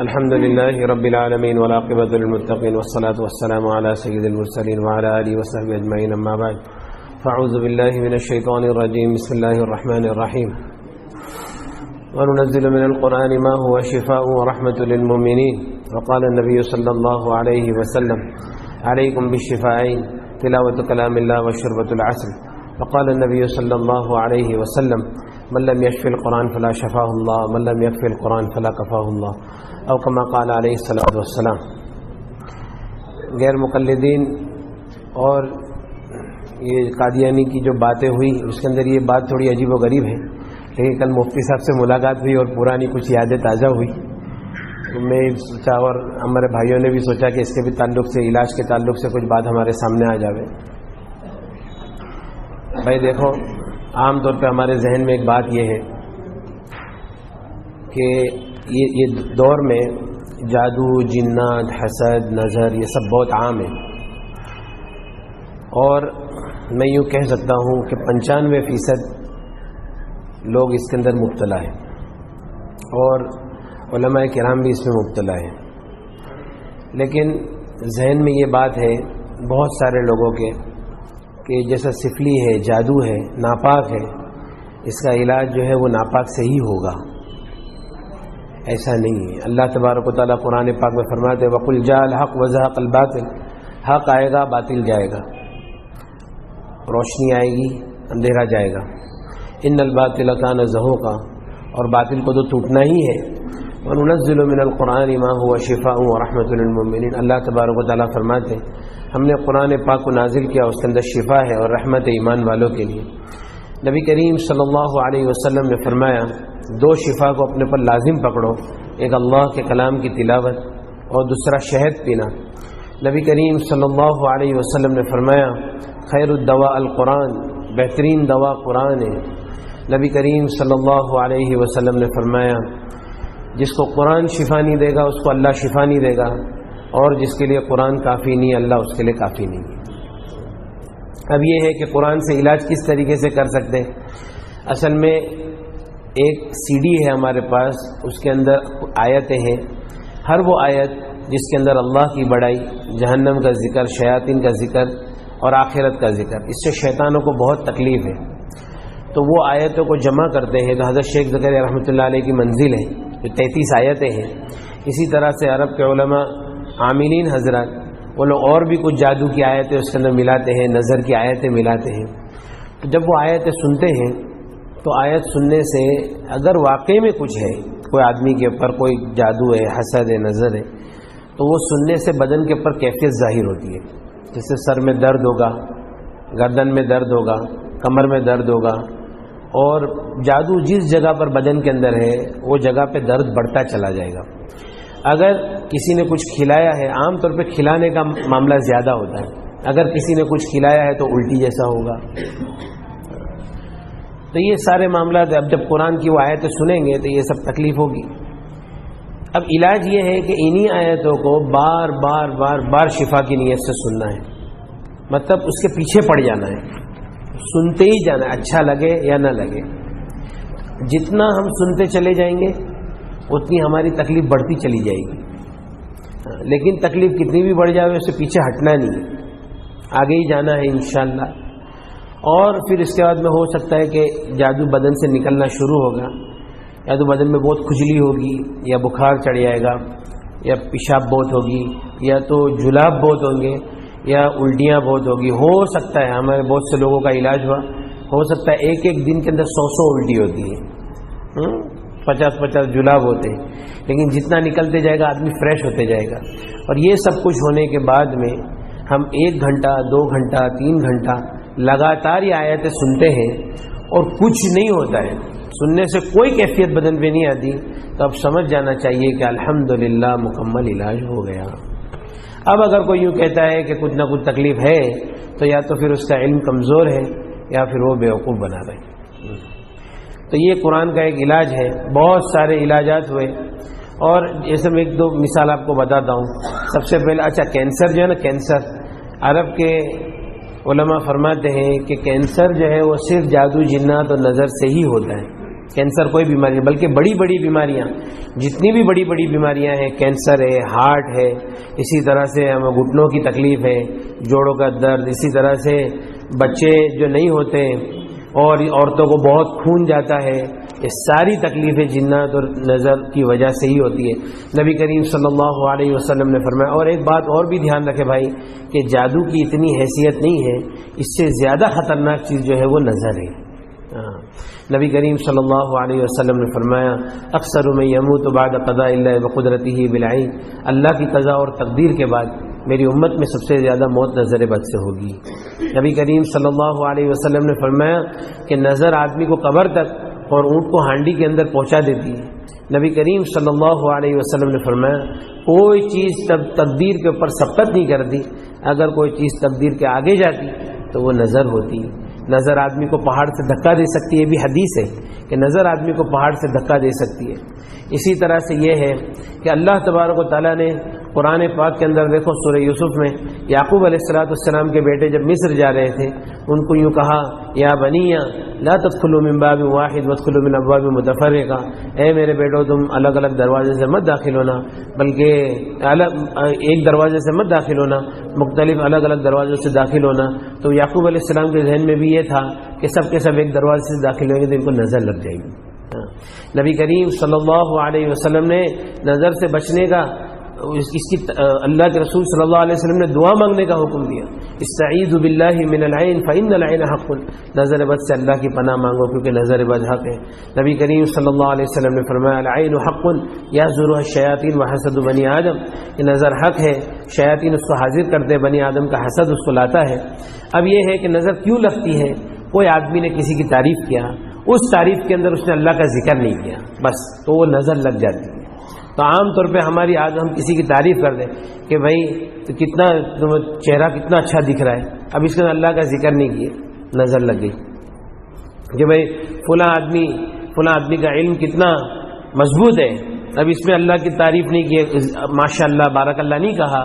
الحمد لله رب العالمين والعاقبة للمتقين والصلاة والسلام على سيد المرسلين وعلى آله وصحبه أجمعين أما بعد فأعوذ بالله من الشيطان الرجيم بسم الله الرحمن الرحيم وننزل من القرآن ما هو شفاء ورحمة للمؤمنين وقال النبي صلى الله عليه وسلم عليكم بالشفاءين تلاوة كلام الله وشربة العسل وقال النبي صلى الله عليه وسلم من لم يشفي القرآن فلا شفاه الله من لم يكفي القرآن فلا كفاه الله او كما قال علیہ الصلوۃ والسلام۔ غیر مقلدین اور یہ قادیانی کی جو باتیں ہوئی اس کے اندر یہ بات تھوڑی عجیب و غریب ہے، لیکن کل مفتی صاحب سے ملاقات ہوئی اور پرانی کچھ یادیں تازہ ہوئی، میں سوچا اور ہمارے بھائیوں نے بھی سوچا کہ اس کے بھی تعلق سے علاج کے تعلق سے کچھ بات ہمارے سامنے آ جاوے۔ بھائی دیکھو، عام طور پہ ہمارے ذہن میں ایک بات یہ ہے کہ یہ دور میں جادو، جنات، حسد، نظر یہ سب بہت عام ہے، اور میں یوں کہہ سکتا ہوں کہ 95% لوگ اس کے اندر مبتلا ہیں، اور علماء کرام بھی اس میں مبتلا ہیں۔ لیکن ذہن میں یہ بات ہے بہت سارے لوگوں کے کہ جیسا سفلی ہے، جادو ہے، ناپاک ہے، اس کا علاج جو ہے وہ ناپاک سے ہی ہوگا۔ ایسا نہیں ہے۔ اللہ تبارک و تعالیٰ قرآن پاک میں فرماتے ہیں وَقُلْ جَاءَ الْحَقُّ وَزَهَقَ الْبَاطِلُ، حق آئے گا باطل جائے گا، روشنی آئے گی اندھیرا جائے گا۔ إِنَّ الْبَاطِلَ كَانَ زَهُوقًا، اور باطل کو تو ٹوٹنا ہی ہے۔ وَنُنَزِّلُ مِنَ الْقُرْآنِ مَا هُوَ شِفَاءٌ وَرَحْمَةٌ لِلْمُؤْمِنِينَ، اللہ تبارک و تعالیٰ فرماتے ہیں ہم نے قرآن پاک کو نازل کیا، اس کے اندر شفا ہے اور رحمت ایمان والوں کے لیے۔ نبی کریم صلی اللہ علیہ وسلم نے فرمایا دو شفا کو اپنے پر لازم پکڑو، ایک اللہ کے کلام کی تلاوت اور دوسرا شہد پینا۔ نبی کریم صلی اللہ علیہ وسلم نے فرمایا خیر الدواء القرآن، بہترین دوا قرآن ہے۔ نبی کریم صلی اللہ علیہ وسلم نے فرمایا جس کو قرآن شفا نہیں دے گا اس کو اللہ شفا نہیں دے گا، اور جس کے لیے قرآن کافی نہیں اللہ اس کے لیے کافی نہیں ہے۔ اب یہ ہے کہ قرآن سے علاج کس طریقے سے کر سکتے ہیں۔ اصل میں ایک سی ڈی ہے ہمارے پاس، اس کے اندر آیتیں ہیں، ہر وہ آیت جس کے اندر اللہ کی بڑائی، جہنم کا ذکر، شیاطین کا ذکر اور آخرت کا ذکر، اس سے شیطانوں کو بہت تکلیف ہے، تو وہ آیتوں کو جمع کرتے ہیں تو حضرت شیخ زکریا رحمۃ اللہ علیہ کی منزل ہے جو 33 آیتیں ہیں۔ اسی طرح سے عرب کے علماء عاملین حضرات وہ لوگ اور بھی کچھ جادو کی آیتیں اس کے اندر ملاتے ہیں، نظر کی آیتیں ملاتے ہیں۔ تو جب وہ آیتیں سنتے ہیں تو آیت سننے سے اگر واقعی میں کچھ ہے، کوئی آدمی کے اوپر کوئی جادو ہے، حسد ہے، نظر ہے، تو وہ سننے سے بدن کے اوپر کیفیت ظاہر ہوتی ہے، جیسے سر میں درد ہوگا، گردن میں درد ہوگا، کمر میں درد ہوگا، اور جادو جس جگہ پر بدن کے اندر ہے وہ جگہ پہ درد بڑھتا چلا جائے گا۔ اگر کسی نے کچھ کھلایا ہے، عام طور پہ کھلانے کا معاملہ زیادہ ہوتا ہے، اگر کسی نے کچھ کھلایا ہے تو الٹی جیسا ہوگا۔ تو یہ سارے معاملات اب جب قرآن کی وہ آیتیں سنیں گے تو یہ سب تکلیف ہوگی۔ اب علاج یہ ہے کہ انہی آیتوں کو بار بار بار بار شفا کی نیت سے سننا ہے، مطلب اس کے پیچھے پڑ جانا ہے، سنتے ہی جانا ہے، اچھا لگے یا نہ لگے۔ جتنا ہم سنتے چلے جائیں گے اتنی ہماری تکلیف بڑھتی چلی جائے گی، لیکن تکلیف کتنی بھی بڑھ جائے اس سے پیچھے ہٹنا نہیں ہے، آگے ہی جانا ہے انشاءاللہ۔ اور پھر اس کے بعد میں ہو سکتا ہے کہ جادو بدن سے نکلنا شروع ہوگا، یا تو بدن میں بہت کھجلی ہوگی، یا بخار چڑھ جائے گا، یا پیشاب بہت ہوگی، یا تو جلاب بہت ہوں گے، یا الٹیاں بہت ہوگی۔ ہو سکتا ہے ہمارے بہت سے لوگوں کا علاج ہوا، ہو سکتا ہے ایک ایک دن کے اندر 100 الٹی ہوتی ہے، 50 جلاب ہوتے ہیں، لیکن جتنا نکلتے جائے گا آدمی فریش ہوتے جائے گا۔ اور یہ سب کچھ ہونے کے بعد میں ہم 1 گھنٹہ 2 گھنٹہ 3 گھنٹہ لگاتار یہ آیتیں سنتے ہیں اور کچھ نہیں ہوتا ہے، سننے سے کوئی کیفیت بدن پہ نہیں آتی، تو اب سمجھ جانا چاہیے کہ الحمدللہ مکمل علاج ہو گیا۔ اب اگر کوئی یوں کہتا ہے کہ کچھ نہ کچھ تکلیف ہے تو یا تو پھر اس کا علم کمزور ہے یا پھر وہ بیوقوف بنا رہے۔ تو یہ قرآن کا ایک علاج ہے، بہت سارے علاجات ہوئے، اور جیسے میں 1-2 مثال آپ کو بتاتا ہوں۔ سب سے پہلے اچھا کینسر جو ہے نا، کینسر عرب کے علماء فرماتے ہیں کہ کینسر جو ہے وہ صرف جادو جنات اور نظر سے ہی ہوتا ہے. کینسر کوئی بیماری نہیں، بلکہ بڑی بڑی بیماریاں، جتنی بھی بڑی بڑی بیماریاں ہیں، کینسر ہے، ہارٹ ہے، اسی طرح سے ہمیں گھٹنوں کی تکلیف ہے، جوڑوں کا درد، اسی طرح سے بچے جو نہیں ہوتے اور عورتوں کو بہت خون جاتا ہے، یہ ساری تکلیفیں جنات اور نظر کی وجہ سے ہی ہوتی ہے. نبی کریم صلی اللہ علیہ وسلم نے فرمایا. اور ایک بات اور بھی دھیان رکھے بھائی کہ جادو کی اتنی حیثیت نہیں ہے، اس سے زیادہ خطرناک چیز جو ہے وہ نظر ہے. نبی کریم صلی اللہ علیہ وسلم نے فرمایا اکثر من یموت بعد قضاء اللہ وقدرتہ بالعین، اللہ کی قضا اور تقدیر کے بعد میری امت میں سب سے زیادہ موت نظر بد سے ہوگی. نبی کریم صلی اللہ علیہ وسلم نے فرمایا کہ نظر آدمی کو قبر تک اور اونٹ کو ہانڈی کے اندر پہنچا دیتی ہے. نبی کریم صلی اللہ علیہ وسلم نے فرمایا کوئی چیز تقدیر کے اوپر سبقت نہیں کرتی، اگر کوئی چیز تقدیر کے آگے جاتی تو وہ نظر ہوتی. نظر آدمی کو پہاڑ سے دھکا دے سکتی ہے، یہ بھی حدیث ہے کہ نظر آدمی کو پہاڑ سے دھکا دے سکتی ہے. اسی طرح سے یہ ہے کہ اللہ تبارک و تعالیٰ نے قرآن پاک کے اندر دیکھو سورہ یوسف میں یعقوب علیہ السلام کے بیٹے جب مصر جا رہے تھے ان کو یوں کہا یا بنیا لا تدخلوا من باب واحد وادخلوا من ابواب متفرقہ، اے میرے بیٹو تم الگ الگ دروازے سے مت داخل ہونا، بلکہ ایک دروازے سے مت داخل ہونا، مختلف الگ الگ دروازوں سے داخل ہونا. تو یعقوب علیہ السلام کے ذہن میں بھی یہ تھا کہ سب کے سب ایک دروازے سے داخل ہوئیں گے تو ان کو نظر لگ جائے گی. نبی کریم صلی اللہ علیہ وسلم نے نظر سے بچنے کا اس کی اللہ کے رسول صلی اللہ علیہ وسلم نے دعا مانگنے کا حکم دیا. استعیذ باللہ من العین فإن العین حق، نظر بد سے اللہ کی پناہ مانگو کیونکہ نظر بد حق ہے. نبی کریم صلی اللہ علیہ وسلم نے فرمایا العین حق یحضرها الشیاطین وحسد بنی آدم، یہ نظر حق ہے، شیاطین اس کو حاضر کرتے، بنی آدم کا حسد اس کو لاتا ہے. اب یہ ہے کہ نظر کیوں لگتی ہے؟ کوئی آدمی نے کسی کی تعریف کیا، اس تعریف کے اندر اس نے اللہ کا ذکر نہیں کیا، بس تو وہ نظر لگ جاتی ہے. تو عام طور پہ ہماری آج ہم کسی کی تعریف کر دیں کہ بھائی کتنا چہرہ کتنا اچھا دکھ رہا ہے، اب اس نے اللہ کا ذکر نہیں کیا، نظر لگ گئی. کہ بھائی فلاں آدمی کا علم کتنا مضبوط ہے، اب اس میں اللہ کی تعریف نہیں کی، ماشاء اللہ بارک اللہ نہیں کہا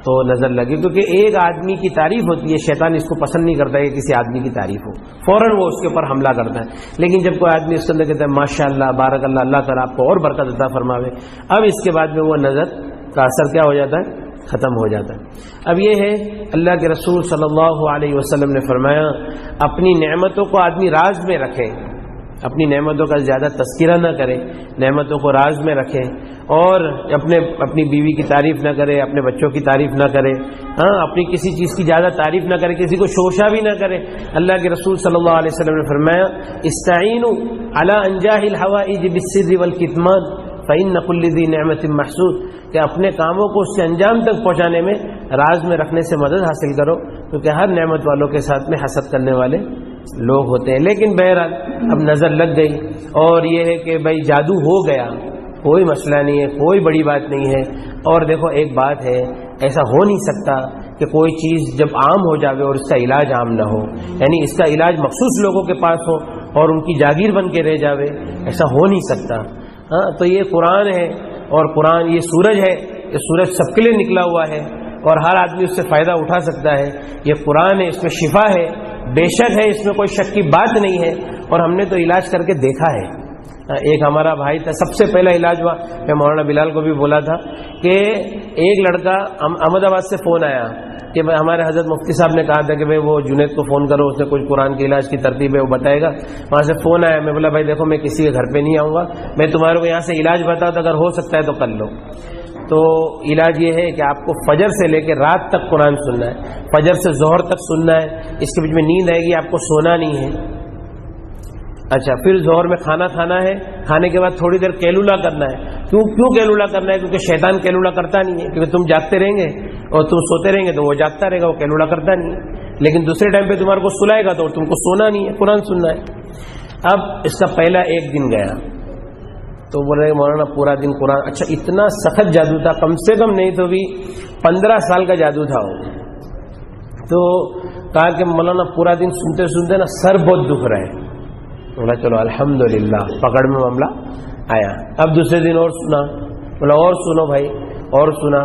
تو نظر لگے. کیونکہ ایک آدمی کی تعریف ہوتی ہے، شیطان اس کو پسند نہیں کرتا ہے کہ کسی آدمی کی تعریف ہو، فوراً وہ اس کے اوپر حملہ کرتا ہے. لیکن جب کوئی آدمی اس کے اندر کہتا ہے ماشاء اللہ بارک اللہ، اللہ تعالیٰ آپ کو اور برکت عطا فرماوے، اب اس کے بعد میں وہ نظر کا اثر کیا ہو جاتا ہے؟ ختم ہو جاتا ہے. اب یہ ہے اللہ کے رسول صلی اللہ علیہ وسلم نے فرمایا اپنی نعمتوں کو آدمی راز میں رکھے، اپنی نعمتوں کا زیادہ تذکرہ نہ کرے، نعمتوں کو راز میں رکھے، اور اپنی بیوی کی تعریف نہ کرے، اپنے بچوں کی تعریف نہ کرے، اپنی کسی چیز کی زیادہ تعریف نہ کرے، کسی کو شوشہ بھی نہ کرے. اللہ کے رسول صلی اللہ علیہ وسلم نے فرمایا استعینوا علی انجاح الحوائج بالسر والکتمان فإن كل ذی نعمت محسود، کہ اپنے کاموں کو اس سے انجام تک پہنچانے میں راز میں رکھنے سے مدد حاصل کرو، کیونکہ ہر نعمت والوں کے ساتھ میں حسد کرنے والے لوگ ہوتے ہیں. لیکن بہرحال اب نظر لگ گئی، اور یہ ہے کہ بھائی جادو ہو گیا، کوئی مسئلہ نہیں ہے، کوئی بڑی بات نہیں ہے. اور دیکھو ایک بات ہے، ایسا ہو نہیں سکتا کہ کوئی چیز جب عام ہو جاوے اور اس کا علاج عام نہ ہو، یعنی اس کا علاج مخصوص لوگوں کے پاس ہو اور ان کی جاگیر بن کے رہ جاوے، ایسا ہو نہیں سکتا. تو یہ قرآن ہے، اور قرآن یہ سورج ہے، یہ سورج سب کے لیے نکلا ہوا ہے اور ہر آدمی اس سے فائدہ اٹھا سکتا ہے. یہ قرآن ہے، اس میں شفا ہے، بے شک ہے، اس میں کوئی شک کی بات نہیں ہے، اور ہم نے تو علاج کر کے دیکھا ہے. ایک ہمارا بھائی تھا، سب سے پہلا علاج ہوا، میں مولانا بلال کو بھی بولا تھا کہ ایک لڑکا احمد آباد سے فون آیا کہ ہمارے حضرت مفتی صاحب نے کہا تھا کہ بھائی وہ جنید کو فون کرو، اس نے کچھ قرآن کے علاج کی ترتیب ہے وہ بتائے گا. وہاں سے فون آیا، میں بولا بھائی دیکھو میں کسی کے گھر پہ نہیں آؤں گا، میں تمہارے کو یہاں سے علاج بتاؤں تو اگر ہو سکتا ہے تو کر لو. تو علاج یہ ہے کہ آپ کو فجر سے لے کے رات تک قرآن سننا ہے، فجر سے ظہر تک سننا ہے، اس کے بیچ میں نیند آئے گی، آپ کو سونا نہیں ہے. اچھا، پھر ظہر میں کھانا کھانا ہے، کھانے کے بعد تھوڑی دیر کیلولا کرنا ہے. کیوں کیلولا کرنا ہے؟ کیونکہ شیطان کیلولا کرتا نہیں ہے، کیونکہ تم جاگتے رہیں گے اور تم سوتے رہیں گے تو وہ جاگتا رہے گا، وہ کیلولا کرتا نہیں ہے. لیکن دوسرے ٹائم پہ تمہارے کو سلائے گا تو تم کو سونا نہیں ہے، قرآن سننا ہے. اب اس کا پہلا ایک دن گیا تو بول رہے مولانا پورا دن قرآن. اچھا، اتنا سخت جادو تھا، کم سے کم نہیں تو بھی 15 سال کا جادو تھا وہ. تو کہا کہ مولانا پورا دن سنتے سنتے نا سر بہت دکھ رہا ہے. بولا چلو الحمدللہ، پکڑ میں معاملہ آیا. اب دوسرے دن اور سنا، بولا اور سنو بھائی، اور سنا.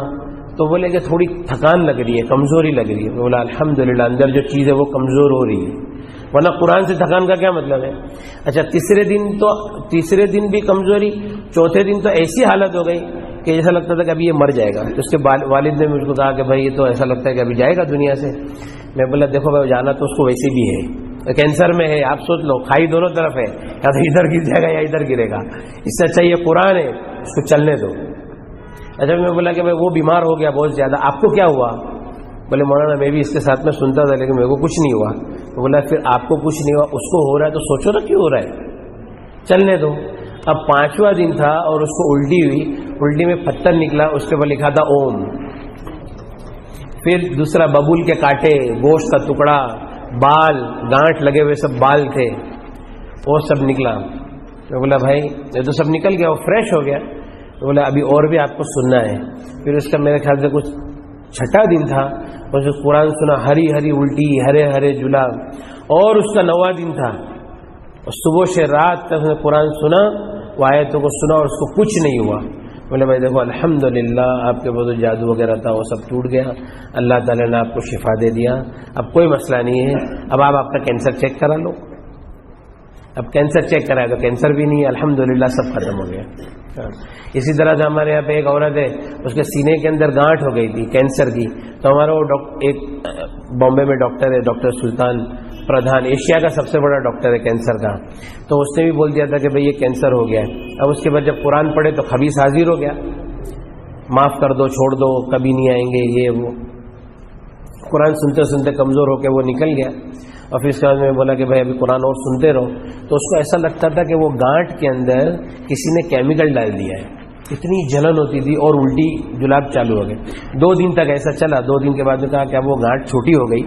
تو بولے کہ تھوڑی تھکان لگ رہی ہے، کمزوری لگ رہی ہے. میں بولا الحمدللہ اندر جو چیز ہے وہ کمزور ہو رہی ہے، ورنہ قرآن سے تھکان کا کیا مطلب ہے. اچھا تیسرے دن بھی کمزوری، چوتھے دن تو ایسی حالت ہو گئی کہ ایسا لگتا تھا کہ ابھی یہ مر جائے گا. اس کے والد نے مجھ کو کہا کہ بھائی یہ تو ایسا لگتا ہے کہ ابھی جائے گا دنیا سے. میں بولا دیکھو بھائی جانا تو اس کو ویسے بھی ہے، کینسر میں ہے، آپ سوچ لو کھائی دونوں طرف ہے، یا تو ادھر گر جائے گا یا ادھر گرے گا. اس سے اچھا یہ قرآن ہے، اس کو چلنے دو. اچھا میں بولا کہ بھائی وہ بیمار ہو گیا بہت زیادہ، آپ کو کیا ہوا؟ بولے مولانا میں بھی اس کے ساتھ میں سنتا تھا لیکن میرے کو کچھ نہیں ہوا. تو بولا پھر آپ کو کچھ نہیں ہوا، اس کو ہو رہا ہے تو سوچو نا کیوں ہو رہا ہے، چلنے دو. اب 5واں دن تھا اور اس کو الٹی ہوئی، الٹی میں پتھر نکلا، اس کے اوپر لکھا تھا اوم. پھر دوسرا ببول کے کانٹے، گوشت کا ٹکڑا، بال، گانٹھ لگے ہوئے سب بال تھے، وہ سب نکلا. میں بولا بھائی یہ تو سب نکل گیا، وہ فریش ہو گیا. تو بولا ابھی اور بھی آپ کو سننا ہے. پھر اس کا میرے خیال سے کچھ 6واں دن تھا، اور جو قرآن سنا، ہری ہری الٹی، ہرے ہرے جلاب. اور اس کا 9واں دن تھا، اور صبح سے رات تک نے قرآن سنا، وہ آیتوں کو سنا اور اس کو کچھ نہیں ہوا. بولے بھائی دیکھو الحمدللہ آپ کے وہ جو جادو وغیرہ تھا وہ سب ٹوٹ گیا، اللہ تعالیٰ نے آپ کو شفا دے دیا، اب کوئی مسئلہ نہیں ہے. اب آپ کا کینسر چیک کرا لو. اب کینسر چیک کرائے تو کینسر بھی نہیں ہے، الحمدللہ سب ختم ہو گیا. اسی طرح سے ہمارے یہاں پہ ایک عورت ہے، اس کے سینے کے اندر گانٹھ ہو گئی تھی کینسر کی. تو ہمارا وہ ایک بامبے میں ڈاکٹر ہے، ڈاکٹر سلطان پردھان، ایشیا کا سب سے بڑا ڈاکٹر ہے کینسر کا. تو اس نے بھی بول دیا تھا کہ بھئی یہ کینسر ہو گیا ہے. اب اس کے بعد جب قرآن پڑھے تو خبیث حاضر ہو گیا، معاف کر دو، چھوڑ دو، کبھی نہیں آئیں گے، یہ وہ. قرآن سنتے سنتے کمزور ہو کے وہ نکل گیا. اور پھر اس کے بعد میں بولا کہ بھائی ابھی قرآن اور سنتے رہو. تو اس کو ایسا لگتا تھا کہ وہ گانٹھ کے اندر کسی نے کیمیکل ڈال دیا ہے، اتنی جلن ہوتی تھی اور الٹی جلاب چالو ہو گئے. 2 دن تک ایسا چلا. 2 دن کے بعد میں کہا کہ اب وہ گانٹھ چھوٹی ہو گئی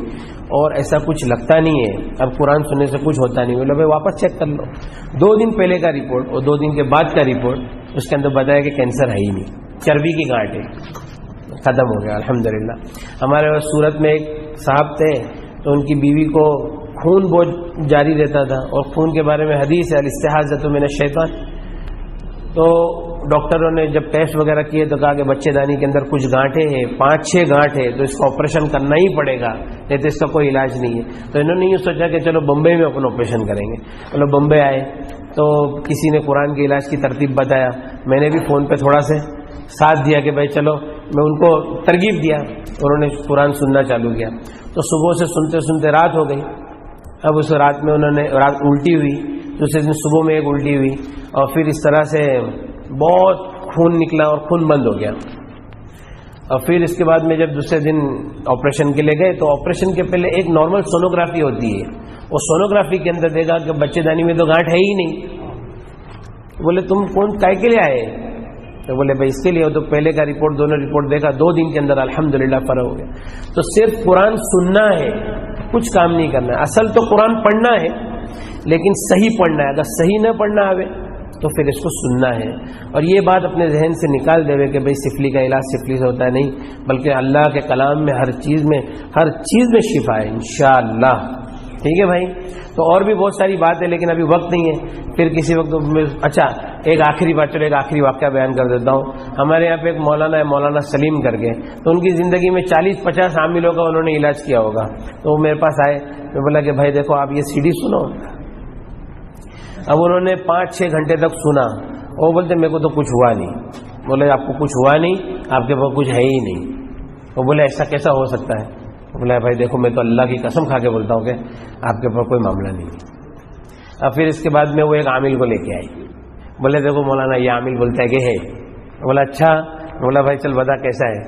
اور ایسا کچھ لگتا نہیں ہے، اب قرآن سننے سے کچھ ہوتا نہیں. بولے بھائی واپس چیک کر لو. 2 دن پہلے کا رپورٹ اور 2 دن کے بعد کا رپورٹ، اس کے اندر بتایا کہ کینسر ہے ہی نہیں، چربی کی گانٹھ ہے، ختم ہو گیا الحمدللہ. ہمارے پاس سورت میں ایک صاحب تھے، تو ان کی بیوی کو خون بہت جاری رہتا تھا، اور خون کے بارے میں حدیث ہے الاستحاضۃ من الشیطان. تو ڈاکٹروں نے جب ٹیسٹ وغیرہ کیے تو کہا کہ بچے دانی کے اندر کچھ گانٹھیں ہیں، 5-6 گانٹھ ہے، تو اس کا آپریشن کرنا ہی پڑے گا، نہیں تو اس کا کوئی علاج نہیں ہے. تو انہوں نے یہ سوچا کہ چلو بمبئی میں اپنا آپریشن کریں گے. چلو بمبئی آئے تو کسی نے قرآن کے علاج کی ترتیب بتایا، میں نے بھی فون پہ تھوڑا سے ساتھ دیا کہ بھائی چلو، میں ان کو ترغیب دیا، انہوں نے قرآن سننا چالو کیا. تو صبح سے سنتے سنتے رات ہو گئی. اب اس رات میں انہوں نے رات الٹی ہوئی، دوسرے دن صبح میں ایک الٹی ہوئی، اور پھر اس طرح سے بہت خون نکلا اور خون بند ہو گیا. اور پھر اس کے بعد میں جب دوسرے دن آپریشن کے لیے گئے تو آپریشن کے پہلے ایک نارمل سونوگرافی ہوتی ہے، وہ سونوگرافی کے اندر دیکھا کہ بچے دانی میں تو گانٹھ ہے ہی نہیں. بولے تم کون کائے کے لیے آئے؟ تو بولے بھائی اس کے لیے. تو پہلے کا رپورٹ دونوں رپورٹ دیکھا، 2 دن کے اندر الحمدللہ فرق ہو گیا. تو صرف قرآن سننا ہے، کچھ کام نہیں کرنا ہے. اصل تو قرآن پڑھنا ہے لیکن صحیح پڑھنا ہے. اگر صحیح نہ پڑھنا آوے تو پھر اس کو سننا ہے. اور یہ بات اپنے ذہن سے نکال دے کہ بھئی سفلی کا علاج سفلی سے ہوتا ہے، نہیں، بلکہ اللہ کے کلام میں ہر چیز میں شفا ہے انشاءاللہ. ٹھیک ہے بھائی. تو اور بھی بہت ساری بات ہے لیکن ابھی وقت نہیں ہے، پھر کسی وقت میں. اچھا ایک آخری واقعہ بیان کر دیتا ہوں. ہمارے یہاں پہ ایک مولانا ہے، مولانا سلیم کر کے، تو ان کی زندگی میں 40-50 عاملوں کا انہوں نے علاج کیا ہوگا. تو وہ میرے پاس آئے، میں بولا کہ بھائی دیکھو آپ یہ CD سنو. اب انہوں نے 5-6 گھنٹے تک سنا، وہ بولتے میرے کو تو کچھ ہوا نہیں. بولے آپ کو کچھ ہوا نہیں، آپ کے پاس کچھ ہے ہی نہیں. وہ بولے ایسا کیسا ہو سکتا ہے؟ بولا بھائی دیکھو میں تو اللہ کی قسم کھا کے بولتا ہوں کہ آپ کے پاس کوئی معاملہ نہیں ہے. اب پھر اس کے بعد میں وہ ایک عامل کو لے کے آئی. بولے دیکھو مولانا یہ عامل بولتا ہے کہ ہے. بولا اچھا. بولا بھائی چل بتا کیسا ہے.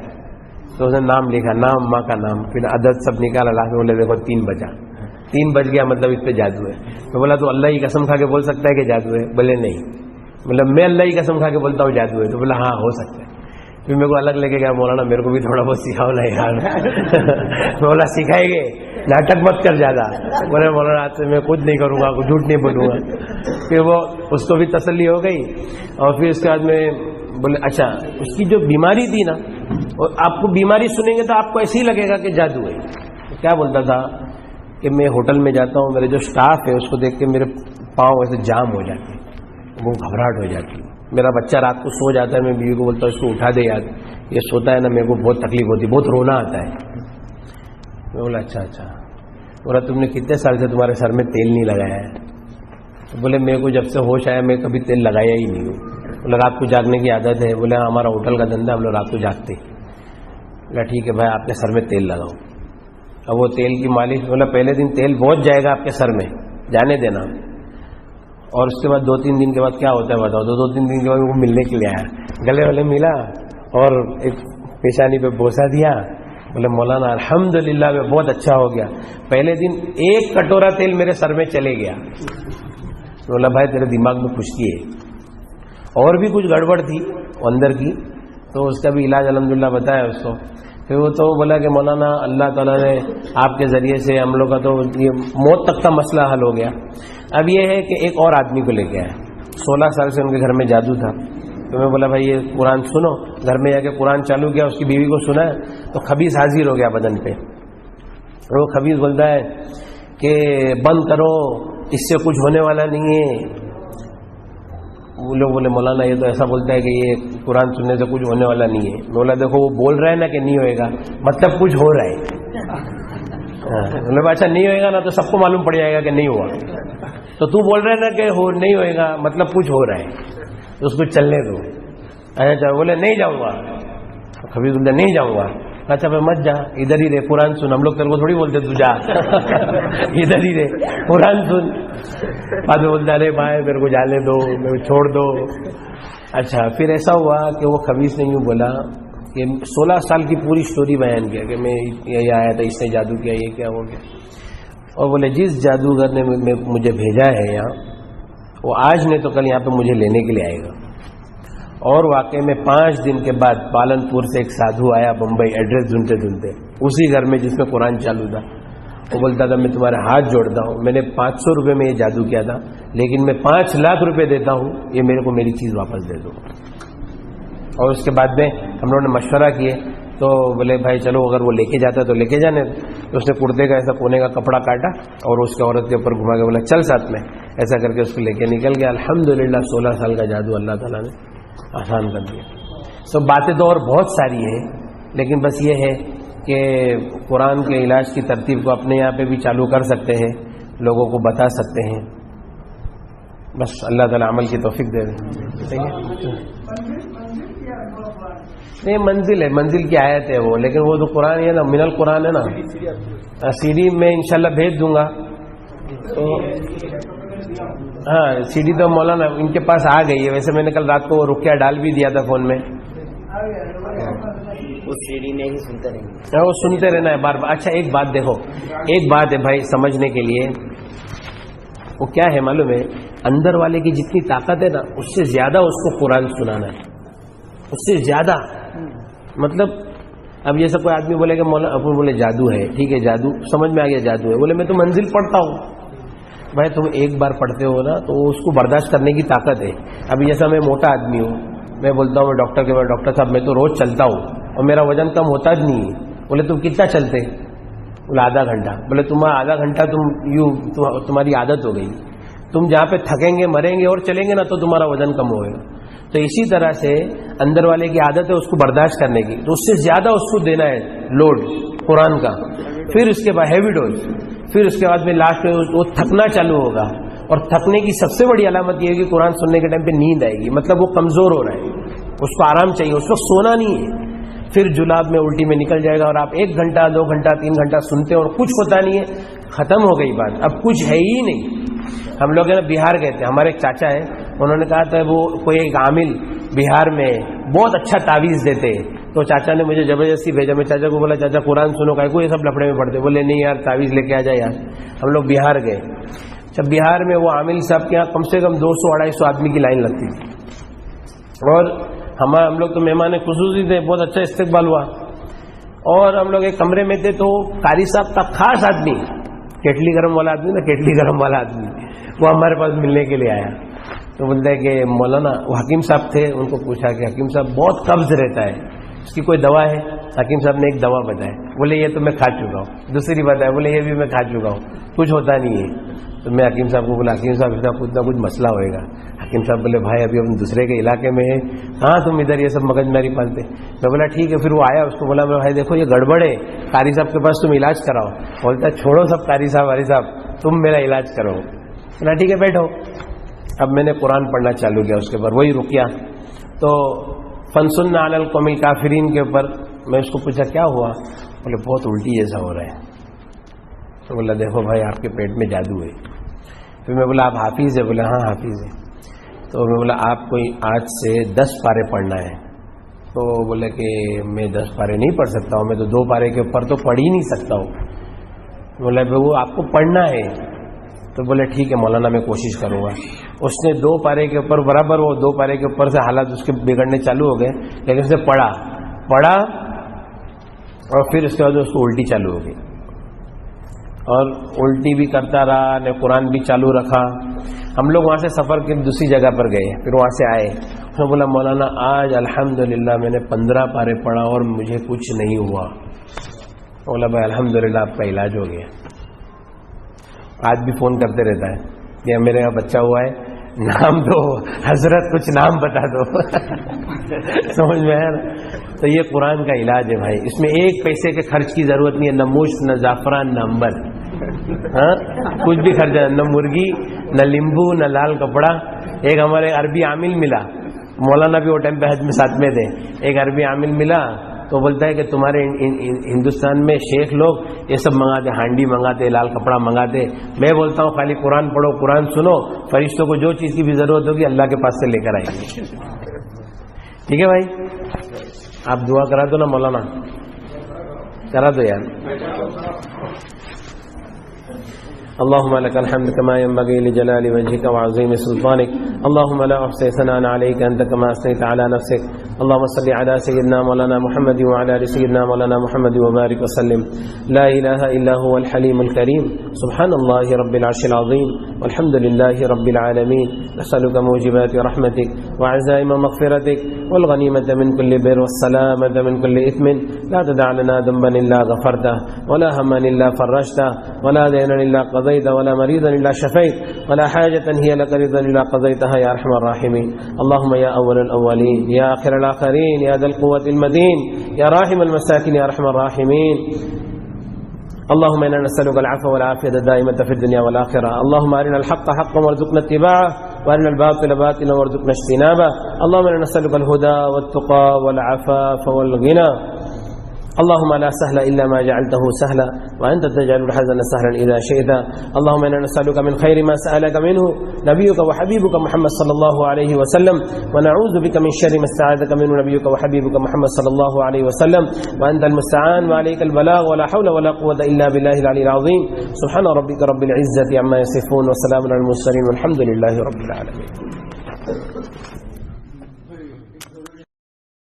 تو اس نے نام لکھا، نام، ماں کا نام، پھر عدد سب نکالا. لا کے بولے دیکھو 3 بجا. 3 بج گیا مطلب اس پہ جادو ہے. تو بولا تو اللہ کی قسم کھا کے بول سکتا ہے کہ جادو ہے؟ بولے نہیں. مطلب میں اللہ کی قسم کھا کے بولتا ہوں جادو ہے. تو بولا ہاں ہو سکتا ہے. پھر میرے کو الگ لے کے گیا، مولانا میرے کو بھی تھوڑا بہت سکھاؤ نا یار. بولا سکھائیں گے، ناٹک مت کر زیادہ. بولے مولانا آج سے میں کچھ نہیں کروں گا، جھوٹ نہیں بولوں گا. پھر وہ اس کو بھی تسلی ہو گئی. اور پھر اس کے بعد میں بولے اچھا اس کی جو بیماری تھی نا، اور آپ کو بیماری سنیں گے تو آپ کو ایسے ہی لگے گا کہ جادو ہے. کیا بولتا تھا کہ میں ہوٹل میں جاتا ہوں، میرے جو سٹاف ہے اس کو دیکھ کے میرے پاؤں ایسے جام ہو جاتے ہیں، وہ گھبراہٹ ہو جاتی ہے. میرا بچہ رات کو سو جاتا ہے، میں بیوی کو بولتا ہوں اس کو اٹھا دے یار، یہ سوتا ہے نا میرے کو بہت تکلیف ہوتی، بہت رونا آتا ہے. میں بولا اچھا. بولا تم نے کتنے سال سے تمہارے سر میں تیل نہیں لگایا ہے؟ بولے میرے کو جب سے ہوش آیا میں کبھی تیل لگایا ہی نہیں ہوں. بولا رات کو جاگنے کی عادت ہے؟ بولے ہمارا ہوٹل کا دھندا، ہم لوگ رات کو جاگتے. بولا ٹھیک ہے بھائی آپ کے سر میں تیل لگاؤ. اب وہ تیل کی مالش، بولا پہلے دن تیل بہت جائے گا آپ کے سر میں، جانے دینا، اور اس کے بعد 2-3 دن کے بعد کیا ہوتا ہے بتاؤ. 2-3 دن کے بعد وہ ملنے کے لیے آیا، گلے والے ملا اور ایک پیشانی پہ بوسہ دیا. بولے مولانا الحمدللہ میں بہت اچھا ہو گیا، پہلے دن 1 کٹورا تیل میرے سر میں چلے گیا. بولا بھائی تیرے دماغ میں خشکی ہے، اور بھی کچھ گڑبڑ تھی اندر کی، تو اس کا بھی علاج الحمدللہ بتایا اس کو. پھر وہ تو بولا کہ مولانا اللہ تعالیٰ نے آپ کے ذریعے سے ہم لوگ کا تو یہ موت تک کا مسئلہ حل ہو گیا. اب یہ ہے کہ ایک اور آدمی کو لے کے آیا، 16 سال سے ان کے گھر میں جادو تھا. تو میں بولا بھائی یہ قرآن سنو. گھر میں جا کے قرآن چالو کیا، اس کی بیوی کو سنا تو خبیث حاضر ہو گیا بدن پہ. وہ خبیث بولتا ہے کہ بند کرو، اس سے کچھ ہونے والا نہیں ہے. وہ لوگ بولے مولانا یہ تو ایسا بولتا ہے کہ یہ قرآن سننے سے کچھ ہونے والا نہیں ہے. بولا دیکھو وہ بول رہا ہے نا کہ نہیں ہوئے گا، مطلب کچھ ہو رہا ہے. بولے اچھا نہیں ہوئے گا نا تو سب کو معلوم پڑ جائے گا کہ نہیں ہوا، تو تو بول رہے نا کہ نہیں ہوئے گا مطلب کچھ ہو رہا ہے، تو اس کو چلنے دو. اچھا بولے نہیں جاؤں گا. کبھی بولتے نہیں جاؤں گا. اچھا میں مت جا، ادھر ہی رہے قرآن سن. ہم لوگ تیرے کو تھوڑی بولتے تو جا، ادھر ہی رہے قرآن سن. بعد میں بولتا ارے بھائی میرے کو جانے دو، میرے کو چھوڑ دو. اچھا پھر ایسا ہوا کہ وہ خبیث نے یوں بولا کہ 16 سال کی پوری سٹوری بیان کیا کہ میں یہ آیا تھا، اس نے جادو کیا، یہ کیا ہو گیا. اور بولے جس جادوگر نے مجھے بھیجا ہے یہاں، وہ آج نہیں تو کل یہاں پہ مجھے لینے کے لیے آئے گا. اور واقعی میں 5 دن کے بعد پالن پور سے ایک سادھو آیا بمبئی، ایڈریس ڈھونڈتے ڈھونڈتے اسی گھر میں جس میں قرآن چالو تھا. وہ بولتا تھا میں تمہارے ہاتھ جوڑتا ہوں، میں نے 500 روپے میں یہ جادو کیا تھا، لیکن میں 5 لاکھ روپے دیتا ہوں، یہ میرے کو میری چیز واپس دے دو. اور اس کے بعد میں ہم لوگوں نے مشورہ کیے تو بولے بھائی چلو اگر وہ لے کے جاتا ہے تو لے کے جانے. تو اس نے کرتے کا ایسا کونے کا کپڑا کاٹا اور اس کے عورت کے اوپر گھما کے بولا چل ساتھ میں، ایسا کر کے اس کو لے کے نکل گیا. الحمدللہ 16 سال کا جادو اللہ تعالیٰ نے آسان کر دیا. سب باتیں تو اور بہت ساری ہیں، لیکن بس یہ ہے کہ قرآن کے علاج کی ترتیب کو اپنے یہاں پہ بھی چالو کر سکتے ہیں، لوگوں کو بتا سکتے ہیں. بس اللہ تعالیٰ عمل کی توفیق دے دے. نہیں منزل ہے، منزل کی آیت ہے وہ، لیکن وہ تو قرآن ہے نا، من القرآن ہے نا. سی ڈی میں انشاءاللہ بھیج دوں گا. تو ہاں سی ڈی تو مولانا ان کے پاس آ گئی ہے. ویسے میں نے کل رات کو رکیا ڈال بھی دیا تھا فون میں. سی ڈی نہیں سنتے رہیں، وہ سنتے رہنا ہے بار بار. اچھا ایک بات دیکھو، ایک بات ہے بھائی سمجھنے کے لیے، وہ کیا ہے معلوم ہے، اندر والے کی جتنی طاقت ہے نا اس سے زیادہ اس کو قرآن سنانا ہے، اس سے زیادہ. مطلب اب جیسا کوئی آدمی بولے کہ مولانا اپن بولے جادو ہے، ٹھیک ہے جادو سمجھ میں آ گیا جادو ہے. بولے میں تو منزل پڑھتا ہوں. بھائی تم ایک بار پڑھتے ہو نا تو اس کو برداشت کرنے کی طاقت ہے. ابھی جیسا میں موٹا آدمی ہوں، میں بولتا ہوں میں ڈاکٹر کے بعد ڈاکٹر صاحب میں تو روز چلتا ہوں اور میرا وزن کم ہوتا بھی نہیں ہے. بولے تم کتنا چلتے؟ بولے آدھا گھنٹہ. بولے تمہارا آدھا گھنٹہ تمہاری عادت ہو گئی. تم جہاں پہ تھکیں گے مریں گے اور چلیں گے نا تو تمہارا وزن کم ہوگا. تو اسی طرح سے اندر والے کی عادت ہے اس کو برداشت کرنے کی، تو اس سے زیادہ اس کو دینا ہے لوڈ قرآن کا. پھر اس کے بعد ہیوی ڈوز، پھر اس کے بعد میں لاسٹ میں وہ تھکنا چالو ہوگا. اور تھکنے کی سب سے بڑی علامت یہ ہے کہ قرآن سننے کے ٹائم پہ نیند آئے گی، مطلب وہ کمزور ہو رہا ہے، اس کو آرام چاہیے، اس وقت سونا نہیں ہے. پھر جلاب میں الٹی میں نکل جائے گا اور آپ 1 گھنٹہ 2 گھنٹہ 3 گھنٹہ سنتے اور کچھ ہوتا نہیں ہے، ختم ہو گئی بات، اب کچھ ہے ہی نہیں. ہم لوگ نا بہار گئے تھے، ہمارے ایک چاچا ہے، انہوں نے کہا تھا وہ کوئی ایک عامل بہار میں بہت اچھا تعویذ دیتے، تو چاچا نے مجھے زبردستی بھیجا. میں چاچا کو بولا چاچا قرآن سنو کا کوئی سب لفڑے میں پڑھتے. بولے نہیں یار تعویذ لے کے آ جائے یار. ہم لوگ بہار گئے. جب بہار میں وہ عامل صاحب کے یہاں کم سے کم 200-250 آدمی کی لائن لگتی تھی، اور ہم لوگ تو مہمان خصوصی تھے، بہت اچھا استقبال ہوا. اور ہم لوگ ایک کمرے میں تھے تو قاری صاحب کا خاص آدمی، کیٹلی گرم والا آدمی نا، کیٹلی گرم والا آدمی، وہ ہمارے پاس ملنے کے لیے آیا. تو بولتے ہیں کہ مولانا، وہ حکیم صاحب تھے، ان کو پوچھا کہ حکیم صاحب بہت قبض رہتا ہے، اس کی کوئی دوا ہے؟ حکیم صاحب نے ایک دوا بتائی. بولے یہ تو میں کھا چکا ہوں. دوسری بتائی، بولے یہ بھی میں کھا چکا ہوں، کچھ ہوتا نہیں ہے. تو میں حکیم صاحب کو بولا حکیم صاحب اتنا کچھ مسئلہ ہوئے گا. حکیم صاحب بولے بھائی ابھی ہم دوسرے کے علاقے میں ہیں, ہاں تم ادھر یہ سب مگج ماری پالتے. میں بولا ٹھیک ہے. پھر وہ آیا, اس کو بولا بھائی دیکھو یہ گڑبڑ ہے, قاری صاحب کے پاس تم علاج کراؤ. بولتا چھوڑو سب قاری صاحب والی صاحب, تم میرا علاج کرو. بولا ٹھیک ہے بیٹھو. اب میں نے قرآن پڑھنا چالو کیا اس کے اوپر, وہی رکیا. تو فنسن علی القوم الکافرین کے اوپر میں اس کو پوچھا کیا ہوا؟ بولے بہت الٹی جیسا ہو رہا ہے. تو بولا دیکھو بھائی آپ کے پیٹ میں جادو ہے. پھر میں بولا آپ حافظ ہے؟ بولے ہاں حافظ ہے. تو میں بولا آپ کو آج سے 10 پارے پڑھنا ہے. تو بولے کہ میں 10 پارے نہیں پڑھ سکتا ہوں, میں تو 2 پارے کے اوپر تو پڑھ ہی نہیں سکتا ہوں. بولا وہ آپ کو پڑھنا ہے. تو بولے ٹھیک ہے مولانا میں کوشش کروں گا. اس نے 2 پارے کے اوپر برابر, وہ 2 پارے کے اوپر سے حالات اس کے بگڑنے چالو ہو گئے, لیکن اس نے پڑھا اور پھر اس کے بعد اس کو الٹی چالو ہو گئی, اور الٹی بھی کرتا رہا, نے قرآن بھی چالو رکھا. ہم لوگ وہاں سے سفر کے دوسری جگہ پر گئے, پھر وہاں سے آئے. اس نے بولا مولانا آج الحمدللہ میں نے 15 پارے پڑھا اور مجھے کچھ نہیں ہوا. بولا بھائی الحمدللہ آپ کا علاج ہو گیا. آج بھی فون کرتے رہتا ہے کہ میرے یہاں بچہ ہوا ہے, نام دو حضرت, کچھ نام بتا دو. سمجھ میں ہے نا؟ تو یہ قرآن کا علاج ہے بھائی. اس میں 1 پیسے کے خرچ کی ضرورت نہیں ہے, نہ مشت, نہ زعفران, نہ امبر, ہاں کچھ بھی خرچ, نہ مرغی, نہ لیمبو, نہ لال کپڑا. ایک ہمارے عربی عامل ملا, مولانا بھی وہ ٹائم پہ حج میں ساتھ میں تھے. ایک عربی عامل ملا تو بولتا ہے کہ تمہارے ہندوستان میں شیخ لوگ یہ سب منگاتے, ہانڈی منگاتے, لال کپڑا منگاتے. میں بولتا ہوں خالی قرآن پڑھو, قرآن سنو, فرشتوں کو جو چیز کی بھی ضرورت ہوگی اللہ کے پاس سے لے کر آئیں گے. ٹھیک ہے بھائی, آپ دعا کرا دو نا مولانا, کرا دو یار. اللهم لك الحمد كما ينبغي لجلال وجهك وعظيم سلطانك. اللهم لا أحصي ثناء عليك أنت كما أثنيت على نفسك. اللهم صل على سيدنا مولانا محمد وعلى آل سيدنا مولانا محمد وبارك وسلم. لا إله إلا هو الحليم الكريم. سبحان الله رب العرش العظيم والحمد لله رب العالمين. نسألك موجبات رحمتك وعزائم مغفرتك والغنيمة من كل بر والسلامة من كل إثم. لا تدع لنا ذنبا إلا غفرته ولا هما إلا فرجته ولا دينا إلا قضيت ولا مريضا إلا شفيت ولا حاجة هي لك رضا إلا قضيتها يا أرحم الراحمين. اللهم يا أول الأولين يا آخر الآخرين يا ذا القوة المتين يا راحم المساكين يا أرحم الراحمين. اللهم إنا نسألك العفو والعافية الدائمة في الدنيا والآخرة. اللهم أرنا الحق حقا وارزقنا اتباعه وأرنا الباطل باطلا وارزقنا اجتنابه. اللهم إنا نسألك الهدى والتقى والعفاف والغنى. اللهم لا سهل إلا ما جعلته سهلا وأنت تجعل الحزن سهلا إذا شئت. اللهم إنا نسألك من خير ما سألك منه نبيك وحبيبك محمد صلى الله عليه وسلم ونعوذ بك من شر ما استعاذك منه نبيك وحبيبك محمد صلى الله عليه وسلم وأنت المستعان وعليك البلاغ ولا حول ولا قوة إلا بالله العلي العظيم. سبحان ربك رب العزة عما يصفون وسلام على المرسلين والحمد لله رب العالمين.